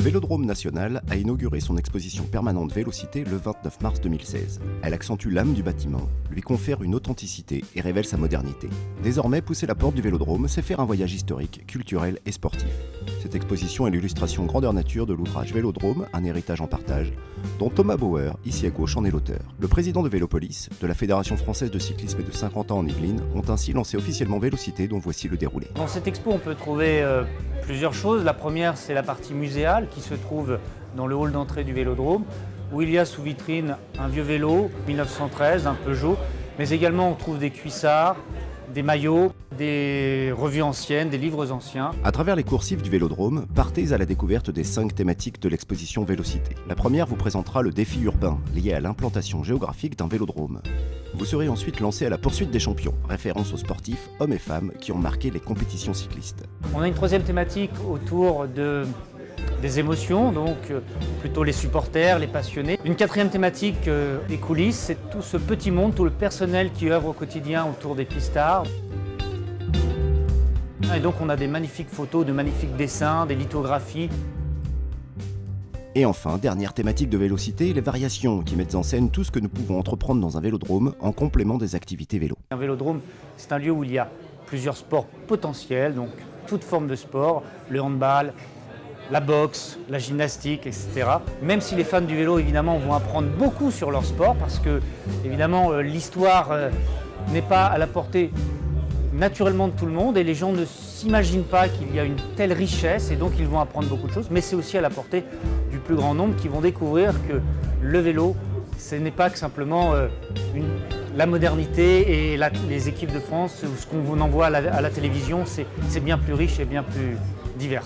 Le Vélodrome national a inauguré son exposition permanente Vélocité le 29 mars 2016. Elle accentue l'âme du bâtiment, lui confère une authenticité et révèle sa modernité. Désormais, pousser la porte du Vélodrome, c'est faire un voyage historique, culturel et sportif. Cette exposition est l'illustration grandeur nature de l'ouvrage Vélodrome, un héritage en partage, dont Thomas Bauer, ici à gauche, en est l'auteur. Le président de Vélopolis, de la Fédération française de cyclisme et de 50 ans en Yvelines, ont ainsi lancé officiellement Vélocité, dont voici le déroulé. Dans cette expo, on peut trouver plusieurs choses. La première, c'est la partie muséale qui se trouve dans le hall d'entrée du Vélodrome, où il y a sous vitrine un vieux vélo 1913, un Peugeot, mais également on trouve des cuissards, des maillots, des revues anciennes, des livres anciens. À travers les coursifs du Vélodrome, partez à la découverte des 5 thématiques de l'exposition Vélocité. La première vous présentera le défi urbain lié à l'implantation géographique d'un vélodrome. Vous serez ensuite lancé à la poursuite des champions, référence aux sportifs, hommes et femmes, qui ont marqué les compétitions cyclistes. On a une troisième thématique autour des émotions, donc plutôt les supporters, les passionnés. Une quatrième thématique des coulisses, c'est tout ce petit monde, tout le personnel qui œuvre au quotidien autour des pistards. Et donc on a des magnifiques photos, de magnifiques dessins, des lithographies. Et enfin, dernière thématique de Vélocité, les variations qui mettent en scène tout ce que nous pouvons entreprendre dans un vélodrome en complément des activités vélo. Un vélodrome, c'est un lieu où il y a plusieurs sports potentiels, donc toute forme de sport, le handball, la boxe, la gymnastique, etc. Même si les fans du vélo, évidemment, vont apprendre beaucoup sur leur sport, parce que, évidemment, l'histoire n'est pas à la portée naturellement de tout le monde, et les gens ne s'imaginent pas qu'il y a une telle richesse, et donc ils vont apprendre beaucoup de choses, mais c'est aussi à la portée du plus grand nombre qui vont découvrir que le vélo, ce n'est pas que simplement la modernité et les équipes de France, ou ce qu'on en voit à la télévision, c'est bien plus riche et bien plus divers.